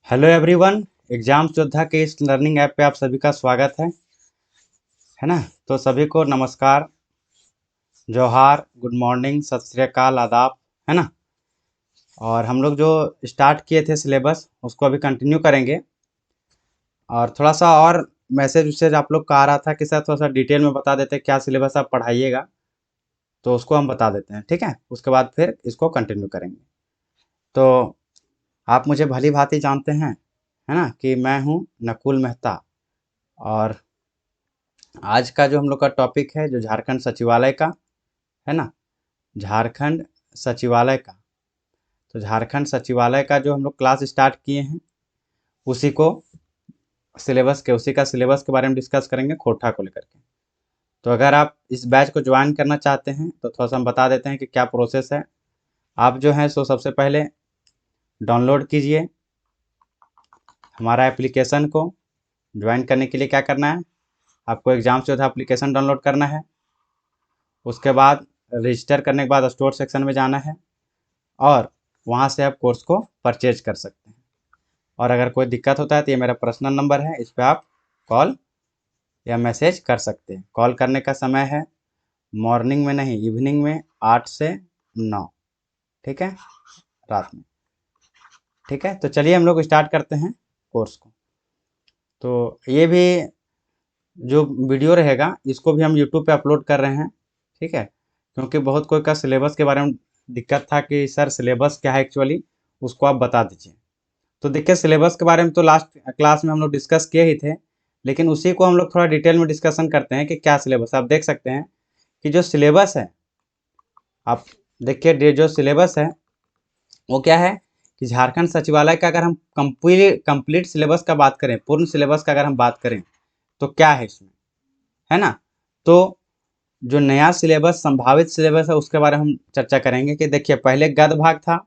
Hello everyone. Exam योद्धा के इस लर्निंग ऐप पे आप सभी का स्वागत है ना। तो सभी को नमस्कार, जोहार, गुड मॉर्निंग, सत श्री अकाल, आदाब, है ना। और हम लोग जो स्टार्ट किए थे सिलेबस उसको अभी कंटिन्यू करेंगे। और थोड़ा सा और मैसेज वैसेज आप लोग का आ रहा था कि सर थोड़ा सा डिटेल में बता देते क्या सिलेबस आप पढ़ाइएगा, तो उसको हम बता देते हैं, ठीक है। उसके बाद फिर इसको कंटिन्यू करेंगे। तो आप मुझे भली भांति जानते हैं, है ना, कि मैं हूँ नकुल मेहता। और आज का जो हम लोग का टॉपिक है जो झारखंड सचिवालय का है ना, झारखंड सचिवालय का। तो झारखंड सचिवालय का जो हम लोग क्लास स्टार्ट किए हैं उसी को उसी का सिलेबस के बारे में डिस्कस करेंगे, खोटा को लेकर के। तो अगर आप इस बैच को ज्वाइन करना चाहते हैं तो थोड़ा सा हम बता देते हैं कि क्या प्रोसेस है। आप जो है सो सबसे पहले डाउनलोड कीजिए हमारा एप्लीकेशन को। ज्वाइन करने के लिए क्या करना है, आपको एग्जाम से एप्लीकेशन डाउनलोड करना है। उसके बाद रजिस्टर करने के बाद स्टोर सेक्शन में जाना है और वहाँ से आप कोर्स को परचेज कर सकते हैं। और अगर कोई दिक्कत होता है तो ये मेरा पर्सनल नंबर है, इस पर आप कॉल या मैसेज कर सकते हैं। कॉल करने का समय है मॉर्निंग में नहीं, इवनिंग में 8 से 9, ठीक है, रात में। ठीक है, तो चलिए हम लोग स्टार्ट करते हैं कोर्स को। तो ये भी जो वीडियो रहेगा इसको भी हम यूट्यूब पे अपलोड कर रहे हैं, ठीक है। क्योंकि बहुत कोई का सिलेबस के बारे में दिक्कत था कि सर सिलेबस क्या है एक्चुअली, उसको आप बता दीजिए। तो देखिए सिलेबस के बारे में तो लास्ट क्लास में हम लोग डिस्कस किए ही थे, लेकिन उसी को हम लोग थोड़ा डिटेल में डिस्कशन करते हैं कि क्या सिलेबस। आप देख सकते हैं कि जो सिलेबस है, आप देखिए जो सिलेबस है वो क्या है कि झारखंड सचिवालय का अगर हम कंप्लीट सिलेबस का बात करें, पूर्ण सिलेबस का अगर हम बात करें तो क्या है इसमें, है ना। तो जो नया सिलेबस, संभावित सिलेबस है, उसके बारे में हम चर्चा करेंगे। कि देखिए पहले गद्य भाग था,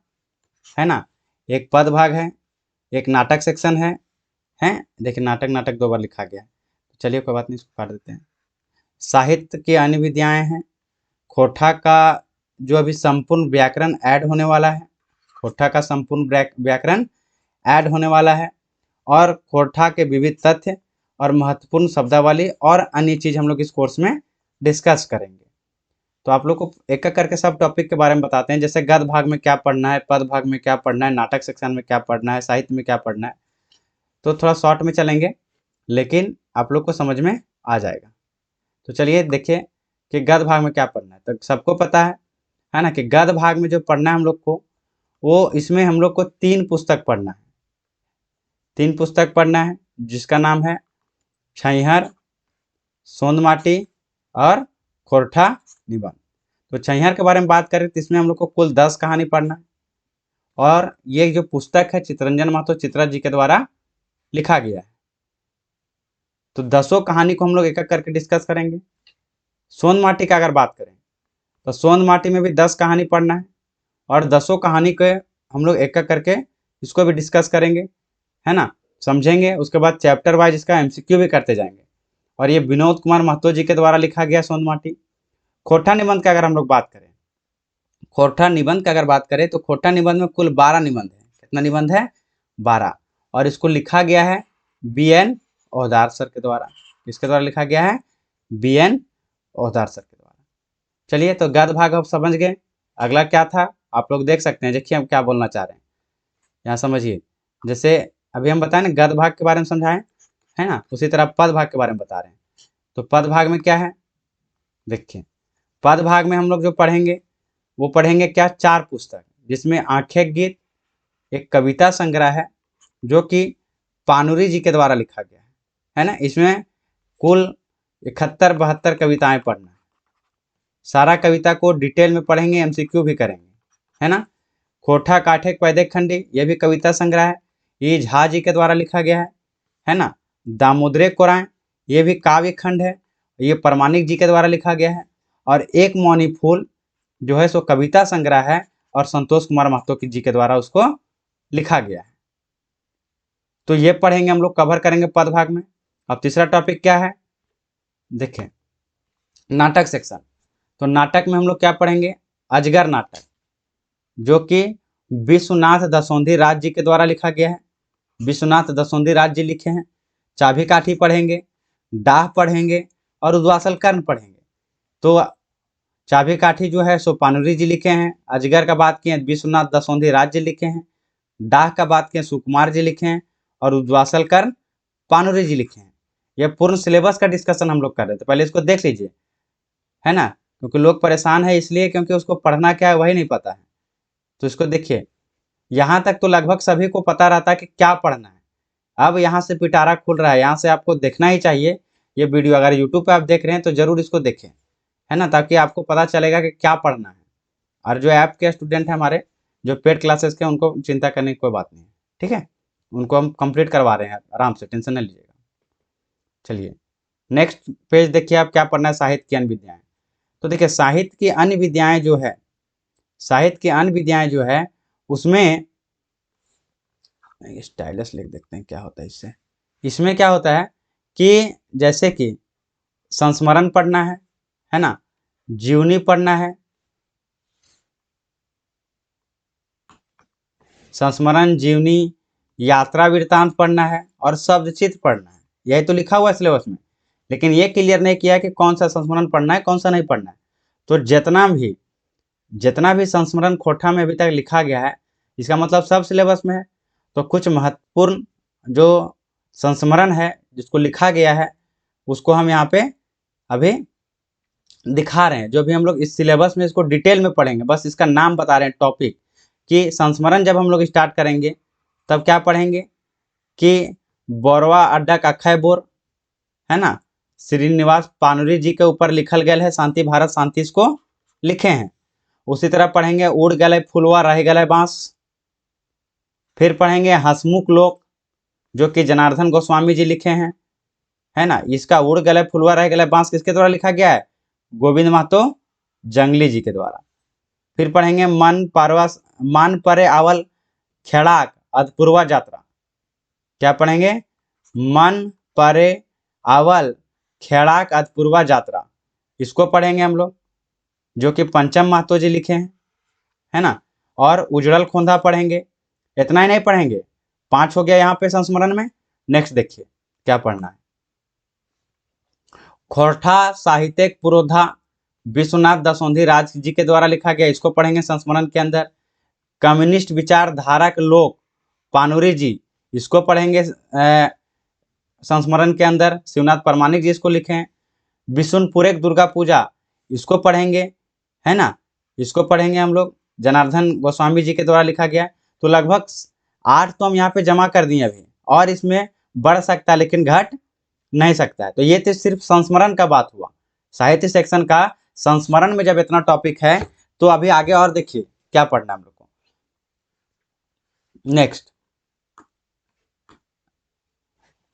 है ना, एक पद भाग है, एक नाटक सेक्शन है। देखिए नाटक नाटक 2 बार लिखा गया है, तो चलिए कोई बात नहीं, इसको काट देते हैं। साहित्य की अन्य विधाएं हैं। खोटा का जो अभी संपूर्ण व्याकरण ऐड होने वाला है, खोटा का संपूर्ण व्याकरण ऐड होने वाला है। और खोटा के विविध तथ्य और महत्वपूर्ण शब्दावली और अन्य चीज हम लोग इस कोर्स में डिस्कस करेंगे। तो आप लोग को एक एक करके सब टॉपिक के बारे में बताते हैं। जैसे गद्य भाग में क्या पढ़ना है, पद भाग में क्या पढ़ना है, नाटक सेक्शन में क्या पढ़ना है, साहित्य में क्या पढ़ना है। तो थोड़ा शॉर्ट में चलेंगे लेकिन आप लोग को समझ में आ जाएगा। तो चलिए देखिए कि गद्य भाग में क्या पढ़ना है। तो सबको पता है ना, कि गद्य भाग में जो पढ़ना है हम लोग को, वो इसमें हम लोग को 3 पुस्तक पढ़ना है। 3 पुस्तक पढ़ना है जिसका नाम है छैहर, सोंद माटी और खोरठा निबंध। तो छैहर के बारे में बात करें तो इसमें हम लोग को कुल 10 कहानी पढ़ना है। और ये जो पुस्तक है चितरंजन महतो चित्रा जी के द्वारा लिखा गया है। तो 10 कहानी को हम लोग एक एक करके डिस्कस करेंगे। सोन माटी का अगर बात करें तो सोन माटी में भी 10 कहानी पढ़ना है और 10 कहानी के हम लोग एक एक करके इसको भी डिस्कस करेंगे, है ना, समझेंगे। उसके बाद चैप्टर वाइज इसका एमसीक्यू भी करते जाएंगे। और ये विनोद कुमार महतो जी के द्वारा लिखा गया सोन माटी। खोटा निबंध का अगर हम लोग बात करें, खोटा निबंध का अगर बात करें तो खोटा निबंध में कुल 12 निबंध है। कितना निबंध है? 12। और इसको लिखा गया है BN ओहदार सर के द्वारा। किसके द्वारा लिखा गया है? BN ओहदार सर के द्वारा। चलिए तो गद्य भाग आप समझ गए। अगला क्या था आप लोग देख सकते हैं। देखिए हम क्या बोलना चाह रहे हैं, यहाँ समझिए। जैसे अभी हम बताएं ना गद्य भाग के बारे में समझाएं, है ना, उसी तरह पद भाग के बारे में बता रहे हैं। तो पद भाग में क्या है, देखिए पद भाग में हम लोग जो पढ़ेंगे वो पढ़ेंगे क्या, 4 पुस्तक, जिसमेम आंखें गीत एक कविता संग्रह है जो कि पानुरी जी के द्वारा लिखा गया है ना। इसमें कुल 71-72 कविताएं पढ़ना है। सारा कविता को डिटेल में पढ़ेंगे, एमसीक्यू भी करेंगे, है ना। खोटा काठे पैदे खंडी ये भी कविता संग्रह है, ये झा जी के द्वारा लिखा गया है ना। दामोदरे कोराएं ये भी काव्य खंड है, ये परमाणिक जी के द्वारा लिखा गया है। और एक मौनी फूल जो है सो कविता संग्रह है और संतोष कुमार महतो जी के द्वारा उसको लिखा गया है। तो ये पढ़ेंगे हम लोग, कवर करेंगे पद भाग में। अब तीसरा टॉपिक क्या है, देखें नाटक सेक्शन। तो नाटक में हम लोग क्या पढ़ेंगे, अजगर नाटक जो कि विश्वनाथ दसौंधी राज जी के द्वारा लिखा गया है। विश्वनाथ दसोंधी राज्य लिखे हैं, चाभी काठी पढ़ेंगे, डाह पढ़ेंगे और उद्वासल कर्ण पढ़ेंगे। तो चाभी काठी जो है सो पानुरी जी लिखे हैं, अजगर का बात किए विश्वनाथ दसोंधी राज्य लिखे हैं, डाह का बात किए सुकुमार जी लिखे हैं और उद्वासल कर्ण पानुरी जी लिखे हैं। यह पूर्ण सिलेबस का डिस्कशन हम लोग कर रहे थे, पहले इसको देख लीजिए, है ना, क्योंकि लोग परेशान है इसलिए क्योंकि उसको पढ़ना क्या है वही नहीं पता है। तो इसको देखिए, यहाँ तक तो लगभग सभी को पता रहता है कि क्या पढ़ना है। अब यहाँ से पिटारा खुल रहा है, यहाँ से आपको देखना ही चाहिए ये वीडियो। अगर यूट्यूब पे आप देख रहे हैं तो जरूर इसको देखें, है ना, ताकि आपको पता चलेगा कि क्या पढ़ना है। और जो ऐप के स्टूडेंट हैं हमारे, जो पेड क्लासेस के, उनको चिंता करने की कोई बात नहीं है, ठीक है, उनको हम कंप्लीट करवा रहे हैं, आराम से, टेंशन नहीं लीजिएगा। चलिए नेक्स्ट पेज देखिए, आप क्या पढ़ना है, साहित्य की अन्य विद्याएं। तो देखिए साहित्य की अन्य विद्याएं जो है, साहित्य की अन्य विद्याएं जो है उसमें स्टाइलस लिख देखते हैं क्या होता है इससे। इसमें क्या होता है कि जैसे कि संस्मरण पढ़ना है ना, जीवनी पढ़ना है, संस्मरण, जीवनी, यात्रा वृत्तांत पढ़ना है और शब्द चित्र पढ़ना है। यही तो लिखा हुआ है सिलेबस में, लेकिन ये क्लियर नहीं किया कि कौन सा संस्मरण पढ़ना है कौन सा नहीं पढ़ना है। तो जितना भी संस्मरण खोटा में अभी तक लिखा गया है, इसका मतलब सब सिलेबस में है। तो कुछ महत्वपूर्ण जो संस्मरण है जिसको लिखा गया है उसको हम यहाँ पे अभी दिखा रहे हैं, जो भी हम लोग इस सिलेबस में इसको डिटेल में पढ़ेंगे। बस इसका नाम बता रहे हैं टॉपिक, कि संस्मरण जब हम लोग स्टार्ट करेंगे तब क्या पढ़ेंगे कि बोरवा अड्डा अक्षय बोर, है ना, श्रीनिवास पानुरी जी के ऊपर लिखल गया है, शांति भारत शांति इसको लिखे हैं। उसी तरह पढ़ेंगे उड़ गए फुलवा रह गए बांस। फिर पढ़ेंगे हसमुख लोक, जो कि जनार्दन गोस्वामी जी लिखे हैं, है ना। इसका उड़ गए फुलवा रह गए बांस किसके द्वारा लिखा गया है, गोविंद महतो जंगली जी के द्वारा। फिर पढ़ेंगे मन परे आवल खेड़ाक अदपूर्वा यात्रा। क्या पढ़ेंगे, मन परे आवल खेड़ाक अदपूर्वा यात्रा, इसको पढ़ेंगे हम लोग, जो कि पंचम महतो जी लिखे हैं, है ना। और उजड़ल खोंधा पढ़ेंगे। इतना ही नहीं पढ़ेंगे, 5 हो गया यहाँ पे संस्मरण में। नेक्स्ट देखिए क्या पढ़ना है, खोरठा साहित्यिक पुरोधा विश्वनाथ दसोंधी राज जी के द्वारा लिखा गया, इसको पढ़ेंगे संस्मरण के अंदर। कम्युनिस्ट विचारधारा के लोग पानुरी जी, इसको पढ़ेंगे संस्मरण के अंदर। शिवनाथ परमाणिक जी इसको लिखे हैं। विशुनपुरेक दुर्गा पूजा, इसको पढ़ेंगे, है ना, इसको पढ़ेंगे हम लोग, जनार्दन गोस्वामी जी के द्वारा लिखा गया। तो लगभग 8 तो हम यहाँ पे जमा कर दिए अभी, और इसमें बढ़ सकता है लेकिन घट नहीं सकता है। तो ये तो सिर्फ संस्मरण का बात हुआ, साहित्य सेक्शन का। संस्मरण में जब इतना टॉपिक है तो अभी आगे और देखिए क्या पढ़ना है हम लोग को। नेक्स्ट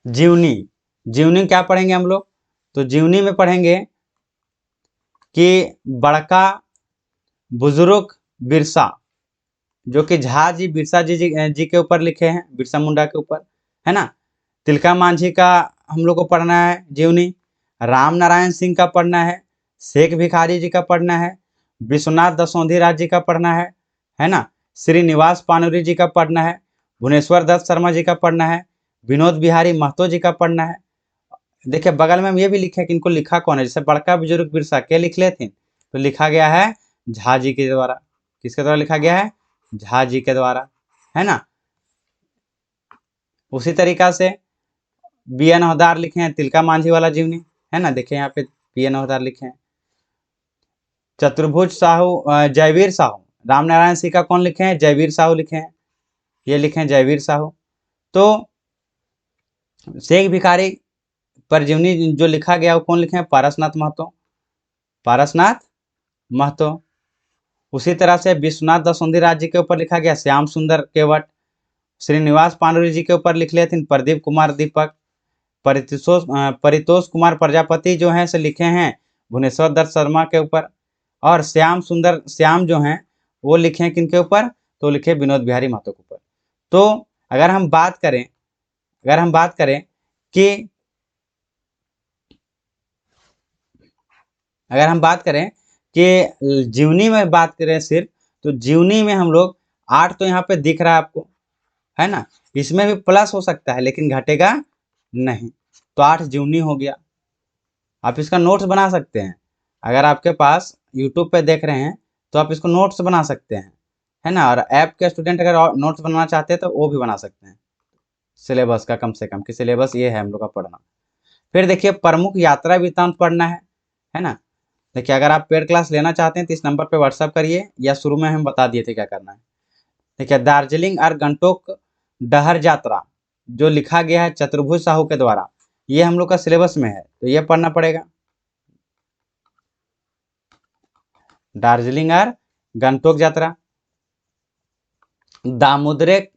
जीवनी, जीवनी क्या पढ़ेंगे हम लोग, तो जीवनी में पढ़ेंगे कि बड़का बुजुर्ग बिरसा, जो कि झा जी बिरसा जी के ऊपर लिखे हैं, बिरसा मुंडा के ऊपर, है ना। तिलका मांझी का हम लोग को पढ़ना है जीवनी। राम नारायण सिंह का पढ़ना है, शेख भिखारी जी का पढ़ना है, विश्वनाथ दसोंधी राज जी का पढ़ना है ना, श्रीनिवास पानुरी जी का पढ़ना है, भुवनेश्वर दत्त शर्मा जी का पढ़ना है, विनोद बिहारी महतो जी का पढ़ना है। देखिए बगल में हम ये भी लिखे कि इनको लिखा कौन है, जैसे बड़का बुजुर्ग बिरसा के लिख लेते, तो लिखा गया है झा जी के द्वारा। किसके द्वारा लिखा गया है, झा जी के द्वारा, है ना। उसी तरीका से बी एन हवदार लिखे हैं तिलका मांझी वाला जीवनी, है ना, देखिए यहाँ पे बी एन हवदार लिखे हैं। चतुर्भुज साहू जयवीर साहू, रामनारायण सिंह का कौन लिखे हैं, जयवीर साहू लिखे हैं, ये लिखे हैं जयवीर साहू। तो शेख भिखारी पर जीवनी जो लिखा गया वो कौन लिखे हैं, पारसनाथ महतो, पारसनाथ महतो। उसी तरह से विश्वनाथ दसोंधी राज जी के ऊपर लिखा गया श्याम सुंदर केवट। श्रीनिवास पानुरी जी के ऊपर लिख लेते हैं प्रदीप कुमार दीपक। परितोष कुमार प्रजापति जो हैं से लिखे हैं भुवनेश्वर दत्त शर्मा के ऊपर। और श्याम सुंदर श्याम जो हैं वो लिखे हैं किनके ऊपर, तो लिखे विनोद बिहारी महतो के ऊपर। तो अगर हम बात करें कि जीवनी में बात करें सिर्फ, तो जीवनी में हम लोग 8 तो यहाँ पे दिख रहा है आपको, है ना। इसमें भी प्लस हो सकता है लेकिन घटेगा नहीं। तो 8 जूनी हो गया। आप इसका नोट्स बना सकते हैं। अगर आपके पास यूट्यूब पे देख रहे हैं तो आप इसको नोट्स बना सकते हैं, है ना। और ऐप के स्टूडेंट अगर नोट्स बनाना चाहते हैं तो वो भी बना सकते हैं, सिलेबस का कम से कम कि सिलेबस ये है हम लोग का पढ़ना। फिर देखिए प्रमुख यात्रा वृत्तांत पढ़ना है ना। देखिए अगर आप पेड क्लास लेना चाहते हैं तो इस नंबर पे व्हाट्सअप करिए, या शुरू में हम बता दिए थे क्या करना है। देखिए दार्जिलिंग और गंगटोक डहर यात्रा जो लिखा गया है चतुर्भुज साहू के द्वारा, ये हम लोग का सिलेबस में है तो ये पढ़ना पड़ेगा। दार्जिलिंग और गंगटोक यात्रा। दामोदर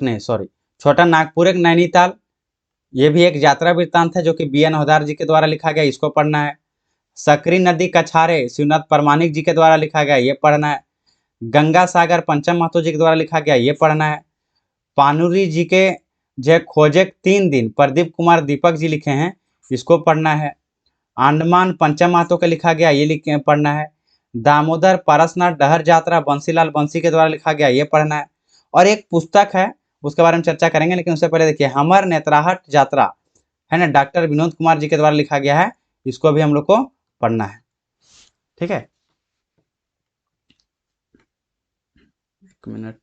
नहीं सॉरी, छोटा नागपुर एक नैनीताल, ये भी एक यात्रा वृत्तांत है जो कि BN हवदार जी के द्वारा लिखा गया, इसको पढ़ना है। सकरी नदी कछारे शिवनाथ परमाणिक जी के द्वारा लिखा गया, ये पढ़ना है। गंगा सागर पंचम महतो जी के द्वारा लिखा गया, ये पढ़ना है। पानुरी जी के जय खोजे 3 दिन प्रदीप कुमार दीपक जी लिखे हैं, इसको पढ़ना है। अंडमान पंचम महतो के लिखा गया, ये पढ़ना है। दामोदर पारसनाथ डहर यात्रा बंसीलाल बंसी के द्वारा लिखा गया, ये पढ़ना है। और एक पुस्तक है उसके बारे में चर्चा करेंगे, लेकिन उससे पहले देखिए हमर नेत्राहट यात्रा है ना, डॉक्टर विनोद कुमार जी के द्वारा लिखा गया है, इसको भी हम लोग को पढ़ना है। ठीक है, एक मिनट।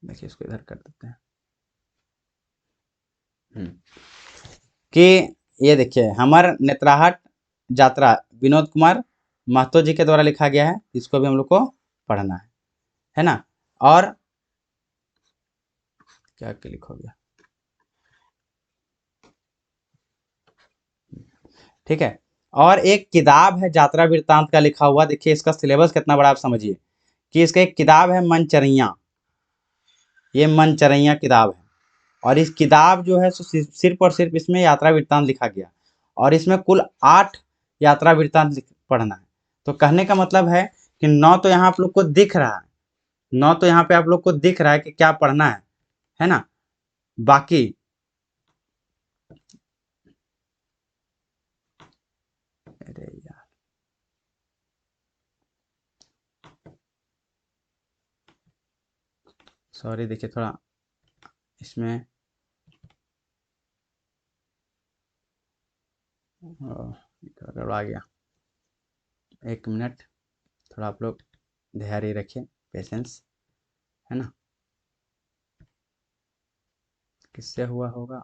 देखिए इसको इधर कर देते हैं। कि ये देखिए हमर नेत्राहट यात्रा विनोद कुमार महतो जी के द्वारा लिखा गया है, इसको भी हम लोग को पढ़ना है ना। और क्या क्लिक हो गया, ठीक है। और एक किताब है यात्रा वृत्तांत का लिखा हुआ, देखिए इसका सिलेबस कितना बड़ा आप समझिए कि इसका एक किताब है मनचरिया, ये मनचरिया किताब है। और इस किताब जो है सिर्फ और सिर्फ इसमें यात्रा वृत्तांत लिखा गया, और इसमें कुल 8 यात्रा वृत्तांत पढ़ना है। तो कहने का मतलब है कि 9 तो यहाँ आप लोग को दिख रहा है, 9 तो यहाँ पे आप लोग को दिख रहा है कि क्या पढ़ना है ना। बाकी अरे यार सॉरी, देखिए थोड़ा इसमें गड़बड़ा गया, एक मिनट, थोड़ा आप लोग धैर्य रखिए, पेशेंस, है ना। किससे हुआ होगा,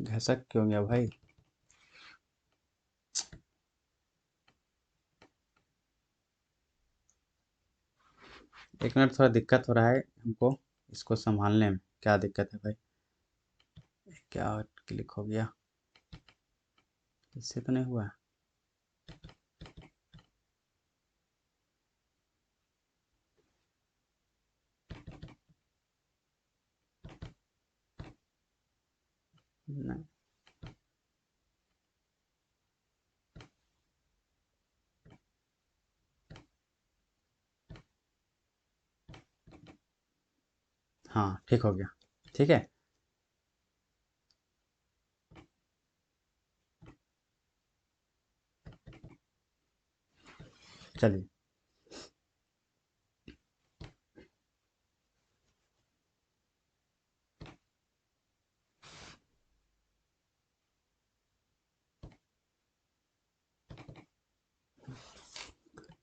घसक क्यों गया भाई। एक मिनट, थोड़ा दिक्कत हो रहा है हमको इसको संभालने में। क्या दिक्कत है भाई, क्या क्लिक हो गया, इससे तो नहीं हुआ। नहीं, हाँ ठीक हो गया, ठीक है। चलिए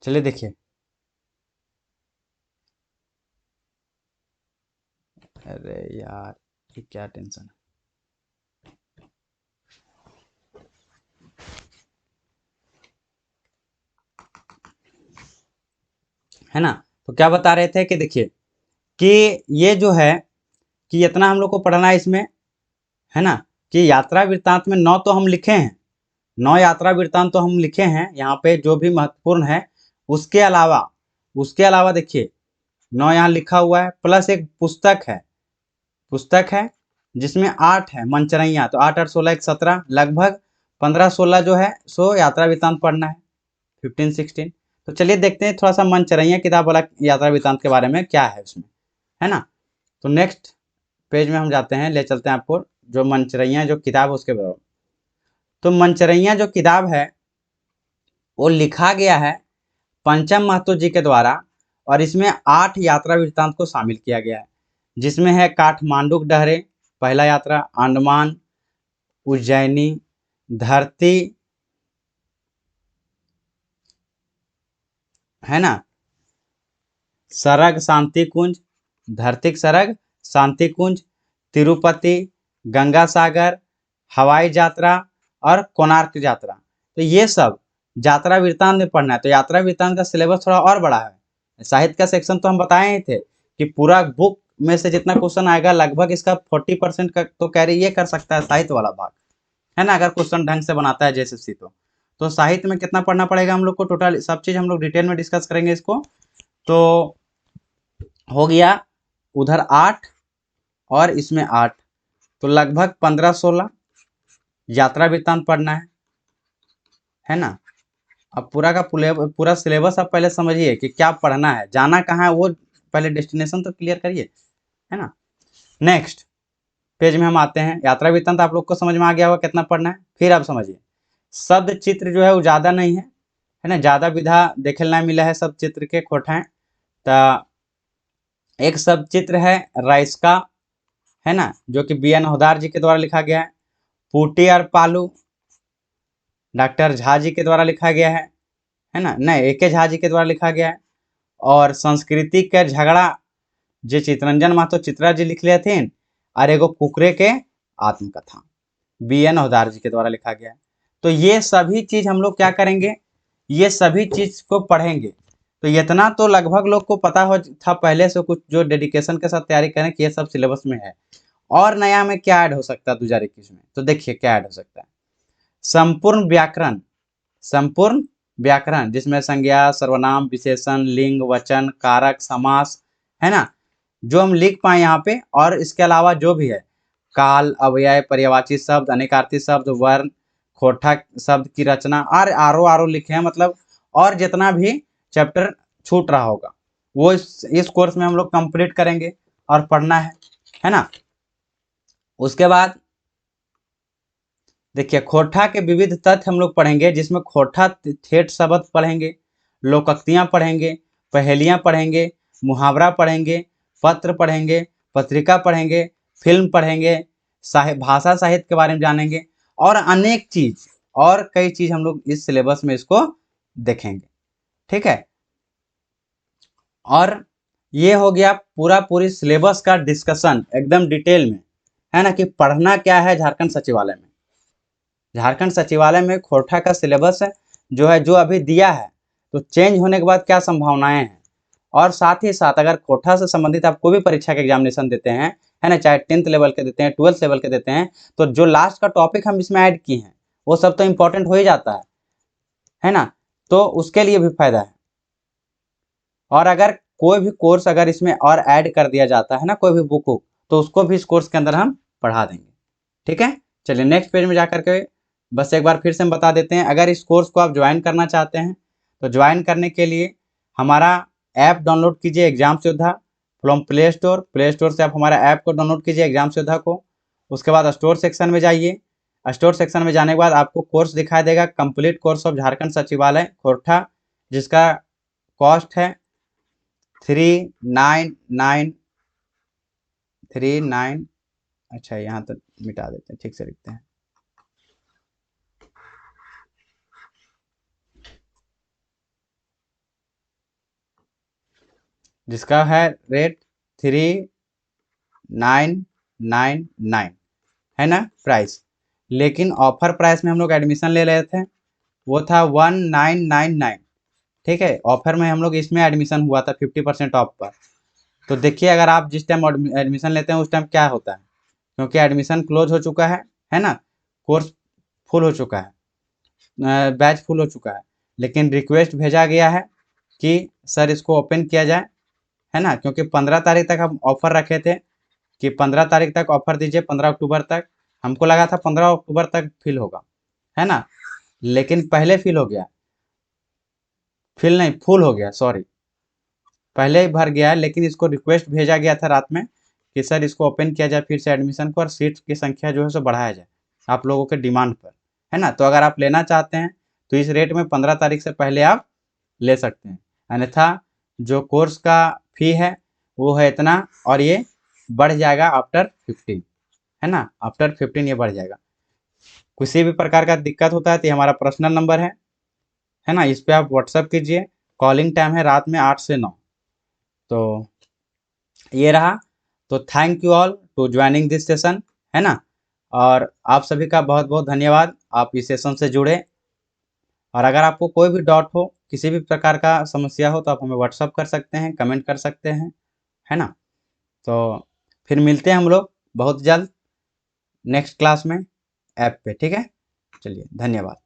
चलिए देखिए, अरे यार ये क्या टेंशन है ना। तो क्या बता रहे थे कि देखिए कि ये जो है कि इतना हम लोग को पढ़ना है इसमें, है ना। कि यात्रा वृत्तांत में 9 तो हम लिखे हैं, 9 यात्रा वृत्तांत तो हम लिखे हैं यहाँ पे जो भी महत्वपूर्ण है। उसके अलावा देखिए 9 यहाँ लिखा हुआ है, प्लस एक पुस्तक है जिसमें 8 है मनचरैया, तो 8 8 16 1 17 लगभग 15-16 जो है सो यात्रा वृत्तांत पढ़ना है, 15-16। तो चलिए देखते हैं थोड़ा सा मनचरैया किताब वाला यात्रा वृत्तांत के बारे में क्या है उसमें, है ना। तो नेक्स्ट पेज में हम जाते हैं, ले चलते हैं आपको जो मनचरैया जो किताब है उसके बारे में। तो मनचरैया जो किताब है वो लिखा गया है पंचम महतो जी के द्वारा, और इसमें 8 यात्रा वृत्तांत को शामिल किया गया है, जिसमें है काठमांडू डहरे पहला यात्रा, अंडमान, उज्जैनी, धरती, है ना, सरग शांति कुंज, धरती सरग शांति कुंज, तिरुपति, गंगा सागर, हवाई यात्रा और कोणार्क यात्रा। तो ये सब यात्रा वृत्तांत में पढ़ना है। तो यात्रा वृत्तांत का सिलेबस थोड़ा और बड़ा है। साहित्य का सेक्शन तो हम बताए ही थे कि पूरा बुक में से जितना क्वेश्चन आएगा लगभग इसका 40% का तो कैरी ये कर सकता है साहित्य वाला भाग, है ना, अगर क्वेश्चन ढंग से बनाता है जेएसएससी तो साहित्य में कितना पढ़ना पड़ेगा हम लोग को, टोटल सब चीज हम लोग डिटेल में डिस्कस करेंगे इसको। तो हो गया उधर 8 और इसमें 8, तो लगभग 15-16 यात्रा वृत्तांत पढ़ना है ना। अब पूरा का पूरा सिलेबस आप पहले समझिए कि क्या पढ़ना है, जाना कहाँ है, वो पहले डेस्टिनेशन तो क्लियर करिए, है ना। नेक्स्ट पेज में हम आते हैं। यात्रा वृत्तांत आप लोग को समझ में आ गया होगा कितना पढ़ना है। फिर आप समझिए शब्द चित्र जो है वो ज़्यादा नहीं है ना, ज़्यादा विधा देखे ना मिला है सब चित्र के खोटाएं। तो एक सब चित्र है राइस्का, है ना, जो कि BN होदार जी के द्वारा लिखा गया है। पुटी और पालू डॉक्टर झा जी के द्वारा लिखा गया है ना, नहीं AK झा जी के द्वारा लिखा गया है। और संस्कृति के झगड़ा जो चितरंजन महतो चित्रा जी लिख लिए थे, और एगो कुकरे के आत्मकथा BN होदार जी के द्वारा लिखा गया है। तो ये सभी चीज हम लोग क्या करेंगे, ये सभी चीज को पढ़ेंगे। तो इतना तो लगभग लोग को पता हो था पहले से, कुछ जो डेडिकेशन के साथ तैयारी करें कि ये सब सिलेबस में है। और नया में क्या ऐड हो सकता है 2021 में, तो देखिए क्या ऐड हो सकता है। संपूर्ण व्याकरण, संपूर्ण व्याकरण जिसमें संज्ञा, सर्वनाम, विशेषण, लिंग, वचन, कारक, समास, है ना, जो हम लिख पाए यहाँ पे। और इसके अलावा जो भी है काल, अव्यय, पर्यायवाची शब्द, अनेकार्थी शब्द, वर्ण, खोटा शब्द की रचना, और आरो लिखे हैं, मतलब और जितना भी चैप्टर छूट रहा होगा वो इस कोर्स में हम लोग कंप्लीट करेंगे और पढ़ना है ना। उसके बाद देखिए खोटा के विविध तथ्य हम लोग पढ़ेंगे, जिसमें खोटा ठेठ शब्द पढ़ेंगे, लोकोक्तियाँ पढ़ेंगे, पहेलियाँ पढ़ेंगे, मुहावरा पढ़ेंगे, पत्र पढ़ेंगे, पत्रिका पढ़ेंगे, फिल्म पढ़ेंगे, भाषा साहित्य के बारे में जानेंगे, और अनेक चीज और कई चीज हम लोग इस सिलेबस में इसको देखेंगे, ठीक है। और ये हो गया पूरी सिलेबस का डिस्कशन एकदम डिटेल में, है ना, कि पढ़ना क्या है झारखंड सचिवालय में। झारखंड सचिवालय में खोटा का सिलेबस जो है जो अभी दिया है, तो चेंज होने के बाद क्या संभावनाएं हैं। और साथ ही साथ अगर खोटा से संबंधित आप कोई भी परीक्षा के एग्जामिनेशन देते हैं, है ना, चाहे 10th लेवल के देते हैं, 12th लेवल के देते हैं, तो जो लास्ट का टॉपिक हम इसमें ऐड किए हैं वो सब तो इम्पोर्टेंट हो ही जाता है ना, तो उसके लिए भी फायदा है। और अगर कोई भी कोर्स अगर इसमें और ऐड कर दिया जाता है ना, कोई भी बुक हो, तो उसको भी इस कोर्स के अंदर हम पढ़ा देंगे, ठीक है। चलिए नेक्स्ट पेज में जाकर के बस एक बार फिर से हम बता देते हैं, अगर इस कोर्स को आप ज्वाइन करना चाहते हैं तो ज्वाइन करने के लिए हमारा ऐप डाउनलोड कीजिए एग्जाम्स योद्धा फ्रॉम प्ले स्टोर से आप हमारा ऐप को डाउनलोड कीजिए एग्जाम्स योद्धा को। उसके बाद स्टोर सेक्शन में जाइए, स्टोर सेक्शन में जाने के बाद आपको कोर्स दिखाई देगा कंप्लीट कोर्स ऑफ झारखंड सचिवालय खोरठा, जिसका कॉस्ट है 3939। अच्छा यहाँ तो मिटा देते हैं, ठीक से लिखते हैं, जिसका है रेट 3999 है ना प्राइस। लेकिन ऑफर प्राइस में हम लोग एडमिशन ले रहे थे वो था 1999, ठीक है। ऑफर में हम लोग इसमें एडमिशन हुआ था 50% ऑफ पर। तो देखिए अगर आप जिस टाइम एडमिशन लेते हैं उस टाइम क्या होता है, क्योंकि एडमिशन क्लोज हो चुका है ना, कोर्स फुल हो चुका है, बैच फुल हो चुका है, लेकिन रिक्वेस्ट भेजा गया है कि सर इसको ओपन किया जाए, है ना, क्योंकि 15 तारीख तक हम ऑफर रखे थे कि 15 तारीख तक ऑफर दीजिए, 15 अक्टूबर तक। हमको लगा था 15 अक्टूबर तक फिल होगा, है ना, लेकिन पहले फिल हो गया, फिल नहीं फुल हो गया, सॉरी, पहले ही भर गया है, लेकिन इसको रिक्वेस्ट भेजा गया था रात में कि सर इसको ओपन किया जाए फिर से एडमिशन को, और सीट की संख्या जो है सो बढ़ाया जाए आप लोगों के डिमांड पर, है ना। तो अगर आप लेना चाहते हैं तो इस रेट में 15 तारीख से पहले आप ले सकते हैं, अन्यथा जो कोर्स का फी है वो है इतना, और ये बढ़ जाएगा आफ्टर 15, है ना, आफ्टर 15 ये बढ़ जाएगा। किसी भी प्रकार का दिक्कत होता है तो ये हमारा पर्सनल नंबर है ना, इस पर आप व्हाट्सअप कीजिए। कॉलिंग टाइम है रात में 8 से 9। तो ये रहा। तो thank you all to joining this session, है ना। और आप सभी का बहुत बहुत धन्यवाद, आप इस सेशन से जुड़े। और अगर आपको कोई भी डाउट हो, किसी भी प्रकार का समस्या हो, तो आप हमें व्हाट्सअप कर सकते हैं, कमेंट कर सकते हैं, है ना। तो फिर मिलते हैं हम लोग बहुत जल्द नेक्स्ट क्लास में ऐप पे, ठीक है। चलिए धन्यवाद।